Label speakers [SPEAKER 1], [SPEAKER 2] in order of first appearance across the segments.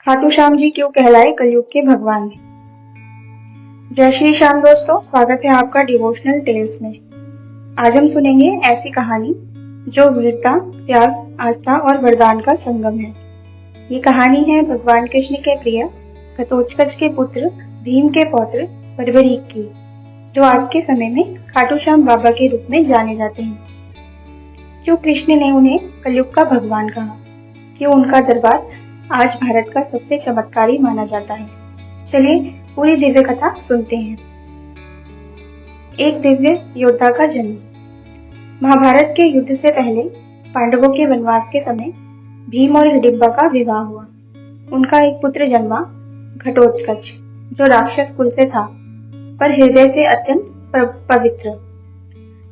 [SPEAKER 1] खाटू श्याम जी क्यों कहलाए कलयुग के भगवान। जय श्री श्याम दोस्तों, स्वागत है आपका डिवोशनल टेल्स में। आज हम सुनेंगे ऐसी कहानी जो वीरता, त्याग, आस्था और वरदान का संगम है। ये कहानी है भगवान कृष्ण के प्रिय घटोत्कच के पुत्र भीम के पौत्र बर्बरीक की, जो आज के समय में खाटू श्याम बाबा के रूप में जाने जाते हैं। क्यों कृष्ण ने उन्हें कलयुग का भगवान कहा, क्यों उनका दरबार आज भारत का सबसे चमत्कारी माना जाता है। चलिए पूरी दिव्य कथा सुनते हैं। एक दिव्य योद्धा का जन्म। महाभारत के युद्ध से पहले पांडवों के वनवास के समय भीम और हिडिंबा का विवाह हुआ। उनका एक पुत्र जन्मा, घटोत्कच, जो राक्षस कुल से था पर हृदय से अत्यंत पवित्र।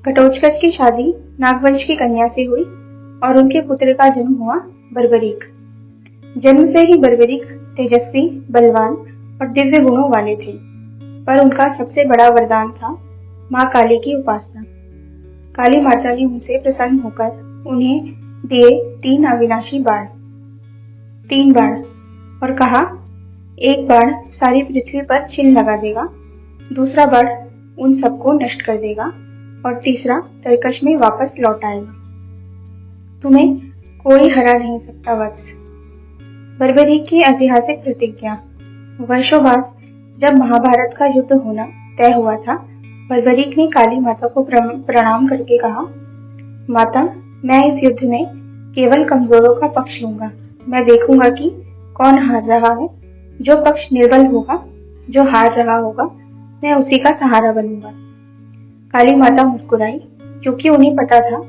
[SPEAKER 1] घटोत्कच की शादी नागवंश की कन्या से हुई और उनके पुत्र का जन्म हुआ बर्बरीक। जन्म से ही बर्बरीक तेजस्वी, बलवान और दिव्य गुणों वाले थे, पर उनका सबसे बड़ा वरदान था माँ काली की उपासना। काली माता ने उनसे प्रसन्न होकर उन्हें दिए 3 अविनाशी बाण, 3 बाण, और कहा, एक बाण सारी पृथ्वी पर चिन्ह लगा देगा, दूसरा बाण उन सबको नष्ट कर देगा और तीसरा तरकश में वापस लौट आएगा। तुम्हें कोई हरा नहीं सकता वत्स। बर्बरीक की ऐतिहासिक प्रतिज्ञा। वर्षों बाद जब महाभारत का युद्ध होना तय हुआ था, बर्बरीक ने काली माता को प्रणाम करके कहा, माता, मैं इस युद्ध में केवल कमजोरों का पक्ष लूंगा। मैं देखूंगा कि कौन हार रहा है। जो पक्ष निर्बल होगा, जो हार रहा होगा, मैं उसी का सहारा बनूंगा। काली माता मुस्कुराई, क्योंकि उन्हें पता था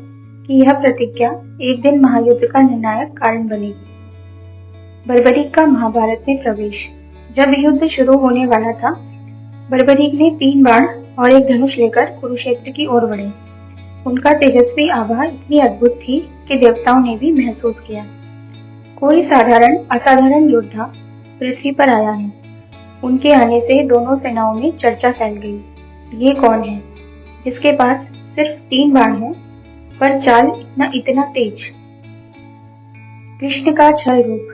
[SPEAKER 1] कि यह प्रतिज्ञा एक दिन महायुद्ध का निर्णायक कारण बनेगी। बर्बरीक का महाभारत में प्रवेश। जब युद्ध शुरू होने वाला था, बर्बरीक ने 3 बाण और एक धनुष लेकर कुरुक्षेत्र की ओर बढ़े। उनका तेजस्वी आभा इतनी अद्भुत थी कि देवताओं ने भी महसूस किया। कोई असाधारण योद्धा पृथ्वी पर आया है। उनके आने से दोनों सेनाओं में चर्चा फैल गई। ये कौन है जिसके पास सिर्फ 3 बाण है पर चाल इतना तेज। कृष्ण का छल रूप।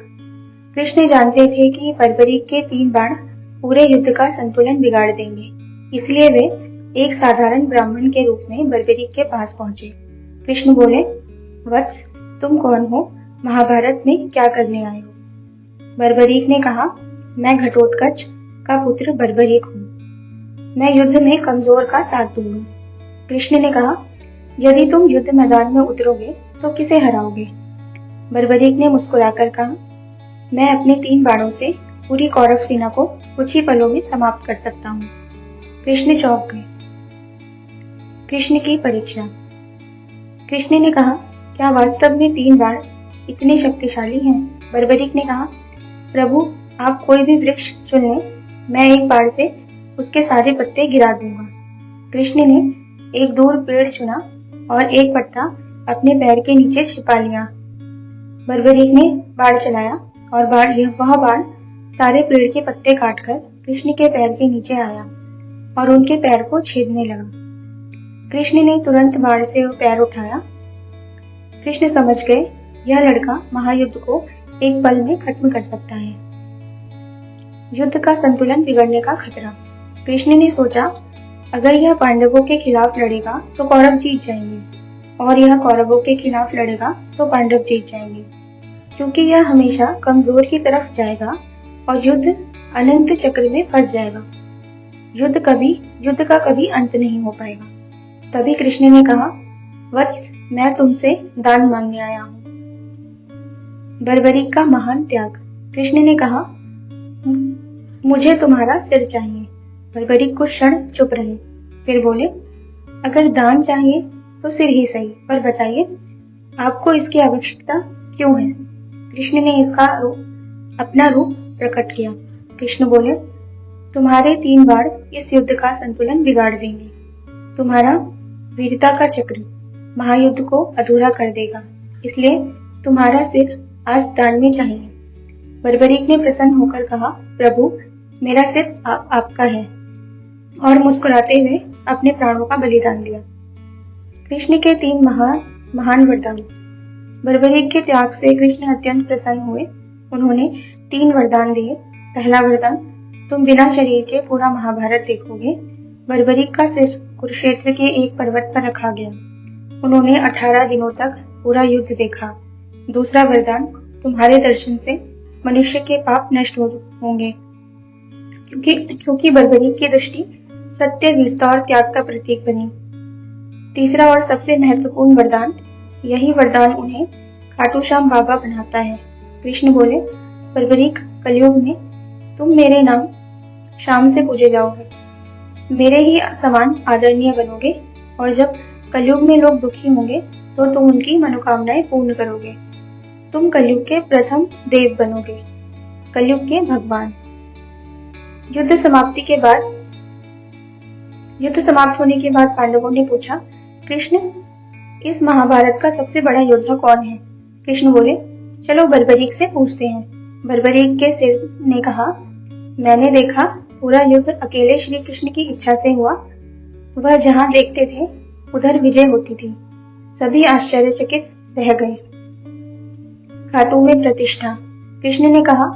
[SPEAKER 1] कृष्ण जानते थे कि बर्बरीक के 3 बाण पूरे युद्ध का संतुलन बिगाड़ देंगे, इसलिए वे एक साधारण ब्राह्मण के रूप में बर्बरीक के पास पहुंचे। कृष्ण बोले, वत्स, तुम कौन हो? महाभारत में क्या करने आए हो? बर्बरीक ने कहा, मैं घटोत्कच का पुत्र बर्बरीक हूँ। मैं युद्ध में कमजोर का साथ दूंगा। कृष्ण ने कहा, यदि तुम युद्ध मैदान में उतरोगे तो किसे हराओगे? बर्बरीक ने मुस्कुराकर कहा, मैं अपने 3 बाणों से पूरी कौरव सेना को कुछ ही पलों में समाप्त कर सकता हूँ। कृष्ण चौंक गए। कृष्ण की परीक्षा। कृष्ण ने कहा, क्या वास्तव में 3 बाण इतने शक्तिशाली हैं? बर्बरीक ने कहा, प्रभु, आप कोई भी वृक्ष चुन लें, मैं एक बाण से उसके सारे पत्ते गिरा दूंगा। कृष्ण ने एक दूर पेड़ चुना और एक पत्ता अपने पैर के नीचे छिपा लिया। बर्बरीक ने बाण चलाया और वह बाण सारे पेड़ के पत्ते काटकर कृष्ण के पैर के नीचे आया और उनके पैर को छेदने लगा। कृष्ण ने तुरंत बाण से पैर उठाया। कृष्ण समझ गए, यह लड़का महायुद्ध को एक पल में खत्म कर सकता है। युद्ध का संतुलन बिगड़ने का खतरा। कृष्ण ने सोचा, अगर यह पांडवों के खिलाफ लड़ेगा तो कौरव जीत जाएंगे और यह कौरवों के खिलाफ लड़ेगा तो पांडव जीत जाएंगे, क्योंकि यह हमेशा कमजोर की तरफ जाएगा और युद्ध अनंत चक्र में फंस जाएगा। युद्ध का कभी अंत नहीं हो पाएगा। तभी कृष्ण ने कहा, वत्स, मैं तुमसे दान मांगने आया हूँ। बर्बरीक का महान त्याग। कृष्ण ने कहा, मुझे तुम्हारा सिर चाहिए। बर्बरीक कुछ क्षण चुप रहे, फिर बोले, अगर दान चाहिए तो सिर ही सही, पर बताइए आपको इसकी आवश्यकता क्यों है? कृष्ण ने अपना रूप प्रकट किया। कृष्ण बोले, तुम्हारे 3 बाण इस युद्ध का संतुलन बिगाड़ देंगे। तुम्हारा वीरता का चक्र महायुद्ध को अधूरा कर देगा, इसलिए तुम्हारा सिर आज दान में चाहिए। बर्बरीक ने प्रसन्न होकर कहा, प्रभु, मेरा सिर आपका है, और मुस्कुराते हुए अपने प्राणों का बलिदान दिया। कृष्ण के 3 महान वरदान। बर्बरीक के त्याग से कृष्ण अत्यंत प्रसन्न हुए। उन्होंने 3 वरदान दिए। पहला वरदान, तुम बिना शरीर के पूरा महाभारत देखोगे। बर्बरीक का सिर कुरुक्षेत्र के एक पर्वत पर रखा गया। उन्होंने 18 दिनों तक पूरा युद्ध देखा। दूसरा वरदान, तुम्हारे दर्शन से मनुष्य के पाप नष्ट होंगे, क्योंकि बर्बरीक की दृष्टि सत्य, वीरता और त्याग का प्रतीक बनी। तीसरा और सबसे महत्वपूर्ण वरदान, यही वरदान उन्हें खाटू श्याम बाबा बनाता है। कृष्ण बोले, बर्बरीक, कलयुग में तुम मेरे नाम श्याम से पूजे जाओगे, मेरे ही समान आदरणीय बनोगे, और जब कलयुग में लोग दुखी होंगे तो तुम उनकी मनोकामनाएं पूर्ण करोगे। तुम कलयुग के प्रथम देव बनोगे, कलयुग के भगवान। युद्ध समाप्त होने के बाद पांडवों ने पूछा, कृष्ण, इस महाभारत का सबसे बड़ा योद्धा कौन है? कृष्ण बोले, चलो बर्बरीक से पूछते हैं। बर्बरीक के शेर ने कहा, मैंने देखा पूरा युद्ध अकेले श्री कृष्ण की इच्छा से हुआ। वह जहां देखते थे उधर विजय होती थी। सभी आश्चर्यचकित रह गए। खाटू में प्रतिष्ठा। कृष्ण ने कहा,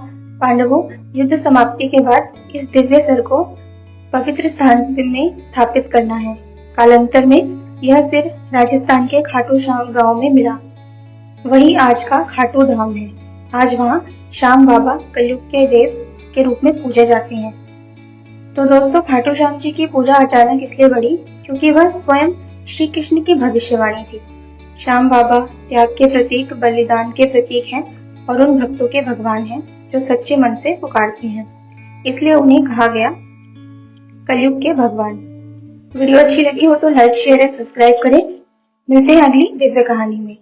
[SPEAKER 1] पांडवों, युद्ध समाप्ति के बाद इस दिव्य सिर को पवित्र स्थान में स्थापित करना है। कालांतर में यह सिर राजस्थान के खाटू श्याम गांव में मिला। वही आज का खाटू धाम है। आज वहां श्याम बाबा कलयुग के देव के रूप में पूजे जाते हैं। तो दोस्तों, खाटू श्याम जी की पूजा अचानक इसलिए बढ़ी क्योंकि वह स्वयं श्री कृष्ण की भविष्यवाणी थी। श्याम बाबा त्याग के प्रतीक, बलिदान के प्रतीक हैं और उन भक्तों के भगवान हैं जो सच्चे मन से पुकारते हैं। इसलिए उन्हें कहा गया कलयुग के भगवान। वीडियो अच्छी लगी हो तो लाइक, शेयर एंड सब्सक्राइब करें। मिलते हैं अगली दिव्य कहानी में।